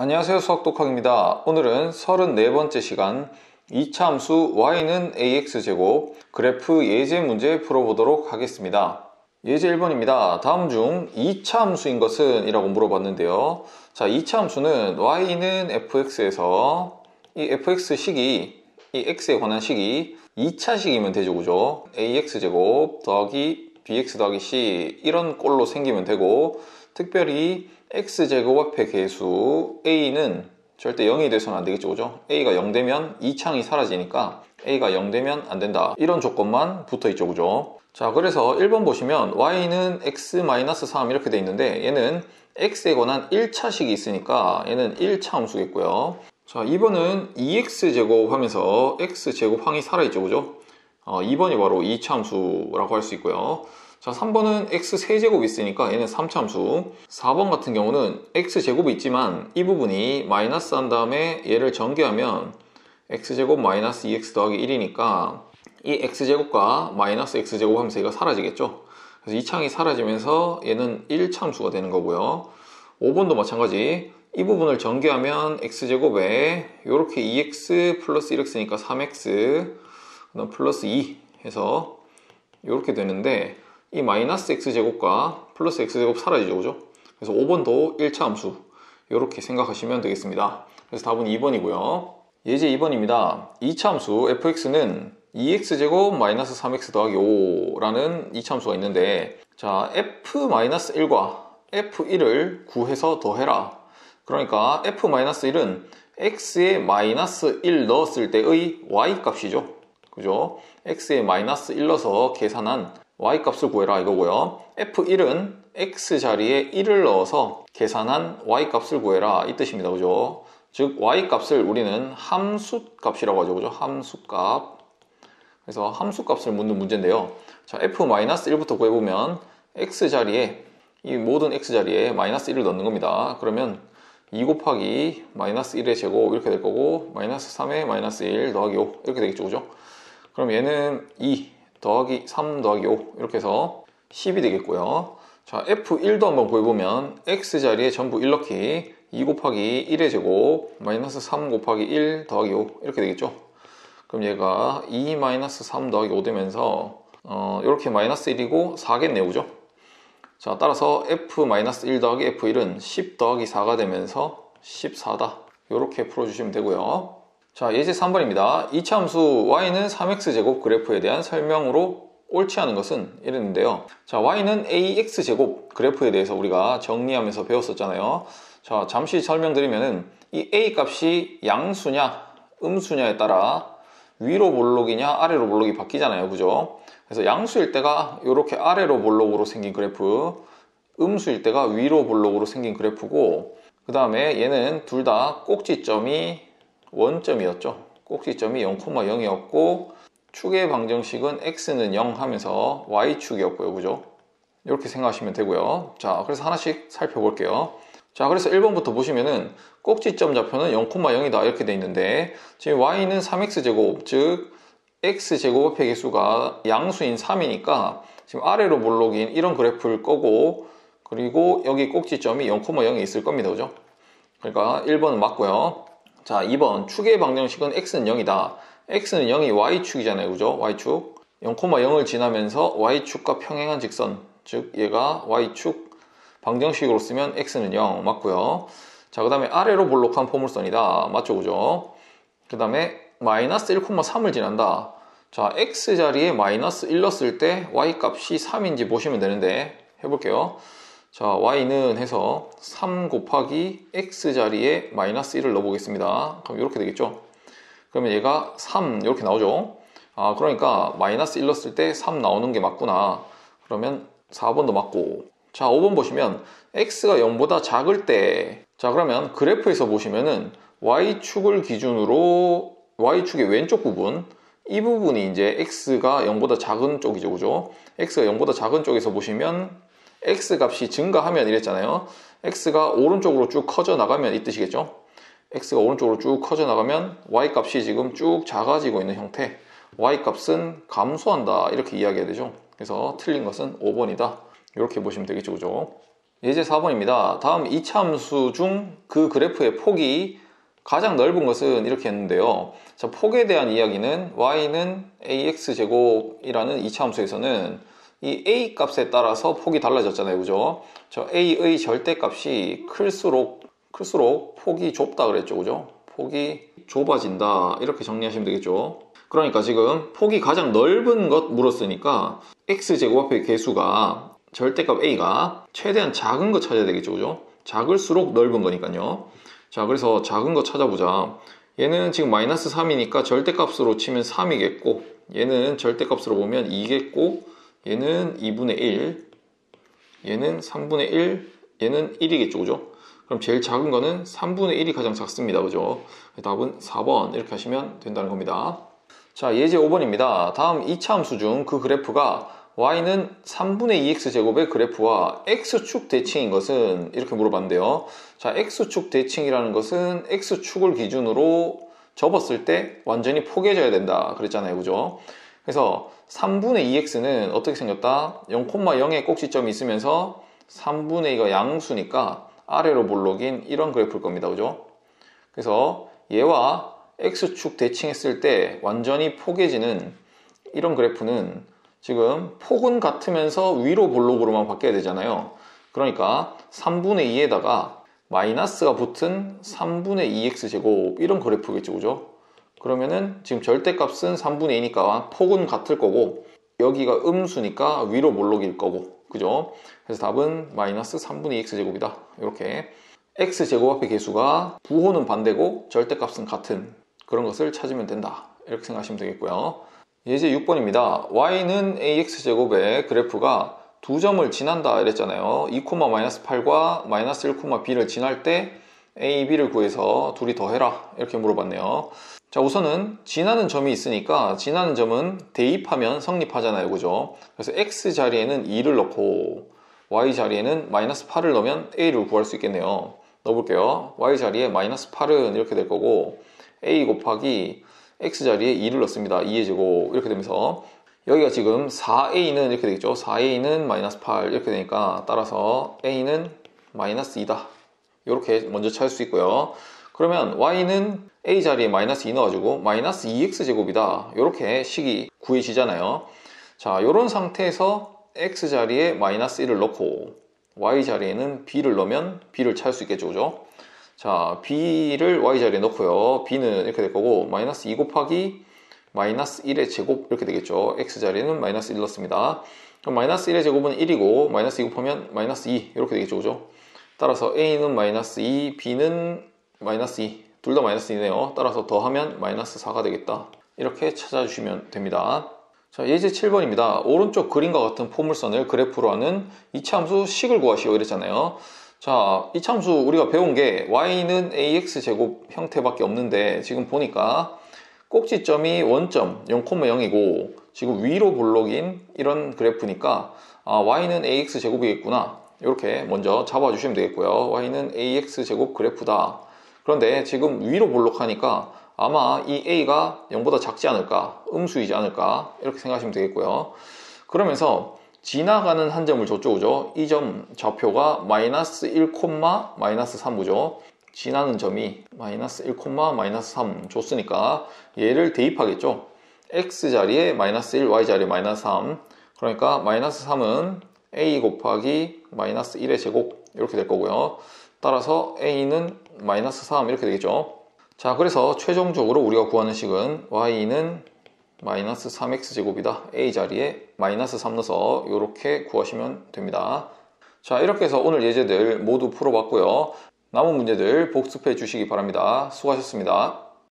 안녕하세요, 수학독학입니다. 오늘은 34번째 시간 2차 함수 y는 ax제곱 그래프 예제 문제 풀어보도록 하겠습니다. 예제 1번입니다. 다음 중 2차 함수인 것은? 이라고 물어봤는데요. 자, 2차 함수는 y는 fx에서 이 fx식이 이 x에 관한 식이 2차 식이면 되죠, 그죠? ax제곱 더하기 bx 더하기 c 이런 꼴로 생기면 되고, 특별히 x제곱 앞의 개수 a는 절대 0이 돼서는 안 되겠죠, 그죠? a가 0 되면 2창이 사라지니까 a가 0 되면 안 된다, 이런 조건만 붙어 있죠, 그죠? 자, 그래서 1번 보시면 y는 x-3 이렇게 돼 있는데, 얘는 x에 관한 1차식이 있으니까 얘는 1차 함수겠고요. 자, 2번은 2x제곱 하면서 x제곱항이 살아있죠, 그죠? 2번이 바로 2차 함수라고 할 수 있고요. 자, 3번은 x세제곱이 있으니까 얘는 3차 함수. 4번 같은 경우는 x제곱이 있지만 이 부분이 마이너스 한 다음에 얘를 전개하면 x제곱 마이너스 2x 더하기 1이니까 이 x제곱과 마이너스 x제곱 하면서 얘가 사라지겠죠. 그래서 이 창이 사라지면서 얘는 1차 함수가 되는 거고요. 5번도 마찬가지. 이 부분을 전개하면 x제곱에 이렇게 2x 플러스 1x니까 3x 그다음 플러스 2 해서 이렇게 되는데, 이 마이너스 x제곱과 플러스 x제곱 사라지죠, 그죠? 그래서 5번도 1차 함수 이렇게 생각하시면 되겠습니다. 그래서 답은 2번이고요. 예제 2번입니다. 2차 함수 fx는 2x제곱 마이너스 3x 더하기 5라는 2차 함수가 있는데, 자, f-1과 f1을 구해서 더해라. 그러니까 f-1은 x에 마이너스 1 넣었을 때의 y값이죠, 그죠? x에 마이너스 1 넣어서 계산한 y값을 구해라 이거고요. f1은 x자리에 1을 넣어서 계산한 y값을 구해라 이 뜻입니다, 그죠? 즉 y값을 우리는 함수값이라고 하죠, 그죠? 함수값. 그래서 함수값을 묻는 문제인데요. 자, f-1부터 구해보면 x자리에, 이 모든 x자리에 마이너스 1을 넣는 겁니다. 그러면 2 곱하기 마이너스 1의 제곱 이렇게 될 거고, 마이너스 3의 마이너스 1 더하기 5 이렇게 되겠죠, 그죠? 그럼 얘는 2 더하기 3 더하기 5 이렇게 해서 10이 되겠고요. 자, f1도 한번 구해보면 x자리에 전부 1 넣기, 2 곱하기 1의 제곱 마이너스 3 곱하기 1 더하기 5 이렇게 되겠죠. 그럼 얘가 2 마이너스 3 더하기 5 되면서 이렇게 마이너스 1이고 4겠네요, 그죠? 자, 따라서 f-1 더하기 f1은 10 더하기 4가 되면서 14다 이렇게 풀어주시면 되고요. 자, 예제 3번입니다. 2차 함수 y는 3x제곱 그래프에 대한 설명으로 옳지 않은 것은? 이랬는데요. 자, y는 ax제곱 그래프에 대해서 우리가 정리하면서 배웠었잖아요. 자, 잠시 설명드리면은 이 a 값이 양수냐 음수냐에 따라 위로 볼록이냐 아래로 볼록이 바뀌잖아요, 그죠? 그래서 양수일 때가 이렇게 아래로 볼록으로 생긴 그래프, 음수일 때가 위로 볼록으로 생긴 그래프고, 그 다음에 얘는 둘 다 꼭지점이 원점이었죠. 꼭지점이 0,0이었고 축의 방정식은 x는 0 하면서 y축이었고요, 그죠? 이렇게 생각하시면 되고요. 자, 그래서 하나씩 살펴볼게요. 자, 그래서 1번부터 보시면은 꼭지점 좌표는 0,0이다 이렇게 돼 있는데, 지금 y는 3x제곱, 즉 x제곱 앞의 개수가 양수인 3이니까 지금 아래로 볼록인 이런 그래프를 거고, 그리고 여기 꼭지점이 0,0에 있을 겁니다, 그죠? 그러니까 1번은 맞고요. 자, 2번 축의 방정식은 x는 0이다. x는 0이 y축이잖아요, 그죠? y축 0,0을 지나면서 y축과 평행한 직선, 즉 얘가 y축 방정식으로 쓰면 x는 0 맞고요. 자, 그 다음에 아래로 볼록한 포물선이다, 맞죠, 그죠? 그 다음에 마이너스 1,3을 지난다. 자, x자리에 마이너스 1 넣었을 때 y값이 3인지 보시면 되는데, 해볼게요. 자, y는 해서 3 곱하기 x자리에 마이너스 1을 넣어보겠습니다. 그럼 이렇게 되겠죠. 그러면 얘가 3 이렇게 나오죠. 아, 그러니까 마이너스 1 넣었을 때 3 나오는 게 맞구나. 그러면 4번도 맞고. 자, 5번 보시면 x가 0보다 작을 때, 자, 그러면 그래프에서 보시면은 y축을 기준으로 y축의 왼쪽 부분, 이 부분이 이제 x가 0보다 작은 쪽이죠, 그죠? x가 0보다 작은 쪽에서 보시면 x 값이 증가하면 이랬잖아요. x가 오른쪽으로 쭉 커져 나가면 이 뜻이겠죠. x가 오른쪽으로 쭉 커져 나가면 y 값이 지금 쭉 작아지고 있는 형태, y 값은 감소한다 이렇게 이야기해야 되죠. 그래서 틀린 것은 5번이다 이렇게 보시면 되겠죠, 그죠? 예제 4번입니다. 다음 이차 함수 중 그 그래프의 폭이 가장 넓은 것은 이렇게 했는데요. 자, 폭에 대한 이야기는 y는 ax제곱이라는 이차 함수에서는 이 a 값에 따라서 폭이 달라졌잖아요. 그죠? 저 a의 절대값이 클수록 폭이 좁다 그랬죠. 그죠? 폭이 좁아진다. 이렇게 정리하시면 되겠죠. 그러니까 지금 폭이 가장 넓은 것 물었으니까 x제곱 앞에 개수가 절대값 a가 최대한 작은 거 찾아야 되겠죠. 그죠? 작을수록 넓은 거니까요. 자, 그래서 작은 거 찾아보자. 얘는 지금 마이너스 3이니까 절대값으로 치면 3이겠고, 얘는 절대값으로 보면 2겠고, 얘는 2분의 1, 얘는 3분의 1, 얘는 1이겠죠. 그죠? 그럼 제일 작은 거는 3분의 1이 가장 작습니다. 그죠? 답은 4번 이렇게 하시면 된다는 겁니다. 자, 예제 5번입니다. 다음 이차 함수 중 그 그래프가 y는 3분의 2x제곱의 그래프와 x축 대칭인 것은 이렇게 물어봤는데요. 자, x축 대칭이라는 것은 x축을 기준으로 접었을 때 완전히 포개져야 된다 그랬잖아요. 그죠? 그래서 3분의 2x는 어떻게 생겼다? 0,0의 꼭지점이 있으면서 3분의 2가 양수니까 아래로 볼록인 이런 그래프일 겁니다. 그죠? 그래서 얘와 x축 대칭했을 때 완전히 포개지는 이런 그래프는 지금 폭은 같으면서 위로 볼록으로만 바뀌어야 되잖아요. 그러니까 3분의 2에다가 마이너스가 붙은 3분의 2x제곱 이런 그래프겠죠. 그죠? 그러면은 지금 절대값은 3분의 2니까 폭은 같을 거고 여기가 음수니까 위로 볼록일 거고 그죠? 그래서 답은 마이너스 3분의 2x제곱이다. 이렇게 x제곱 앞의 개수가 부호는 반대고 절대값은 같은 그런 것을 찾으면 된다. 이렇게 생각하시면 되겠고요. 예제 6번입니다. y는 ax제곱의 그래프가 두 점을 지난다 이랬잖아요. 2, 마이너스 8과 마이너스 1, b를 지날 때 a, b를 구해서 둘이 더해라 이렇게 물어봤네요. 자, 우선은 지나는 점이 있으니까 지나는 점은 대입하면 성립하잖아요. 그죠? 그래서 x 자리에는 2를 넣고 y 자리에는 마이너스 8을 넣으면 a를 구할 수 있겠네요. 넣어볼게요. y 자리에 마이너스 8은 이렇게 될 거고 a 곱하기 x 자리에 2를 넣습니다. 2의 제곱 이렇게 되면서 여기가 지금 4a는 이렇게 되겠죠. 4a는 마이너스 8 이렇게 되니까 따라서 a는 마이너스 2다. 이렇게 먼저 찾을 수 있고요. 그러면 y는 a 자리에 마이너스 2 넣어가지고 마이너스 2x 제곱이다. 이렇게 식이 구해지잖아요. 자, 이런 상태에서 x 자리에 마이너스 1을 넣고 y 자리에는 b를 넣으면 b를 찾을 수 있겠죠. 그죠? 자, b를 y 자리에 넣고요. b는 이렇게 될 거고 마이너스 2 곱하기 마이너스 1의 제곱 이렇게 되겠죠. x 자리에는 마이너스 1 넣습니다. 그럼 마이너스 1의 제곱은 1이고 마이너스 2 곱하면 마이너스 2 이렇게 되겠죠. 그죠? 따라서 a는 마이너스 2, b는 마이너스 2 둘 다 마이너스 2네요. 따라서 더하면 마이너스 4가 되겠다. 이렇게 찾아주시면 됩니다. 자, 예제 7번입니다. 오른쪽 그림과 같은 포물선을 그래프로 하는 이차함수 식을 구하시오 이랬잖아요. 자, 이차함수 우리가 배운 게 y는 ax제곱 형태밖에 없는데 지금 보니까 꼭지점이 원점 0,0이고 지금 위로 볼록인 이런 그래프니까 y는 ax제곱이겠구나. 이렇게 먼저 잡아주시면 되겠고요. y는 ax제곱 그래프다. 그런데 지금 위로 볼록하니까 아마 이 a가 0보다 작지 않을까, 음수이지 않을까 이렇게 생각하시면 되겠고요. 그러면서 지나가는 한 점을 줬죠. 그죠? 이 점 좌표가 마이너스 1, 마이너스 3이죠. 지나는 점이 마이너스 1, 마이너스 3 줬으니까 얘를 대입하겠죠. x 자리에 마이너스 1, y 자리에 마이너스 3 그러니까 마이너스 3은 a 곱하기 마이너스 1의 제곱 이렇게 될 거고요. 따라서 a는 마이너스 3 이렇게 되겠죠. 자, 그래서 최종적으로 우리가 구하는 식은 y는 마이너스 3x 제곱이다. a 자리에 마이너스 3 넣어서 이렇게 구하시면 됩니다. 자, 이렇게 해서 오늘 예제들 모두 풀어봤고요. 남은 문제들 복습해 주시기 바랍니다. 수고하셨습니다.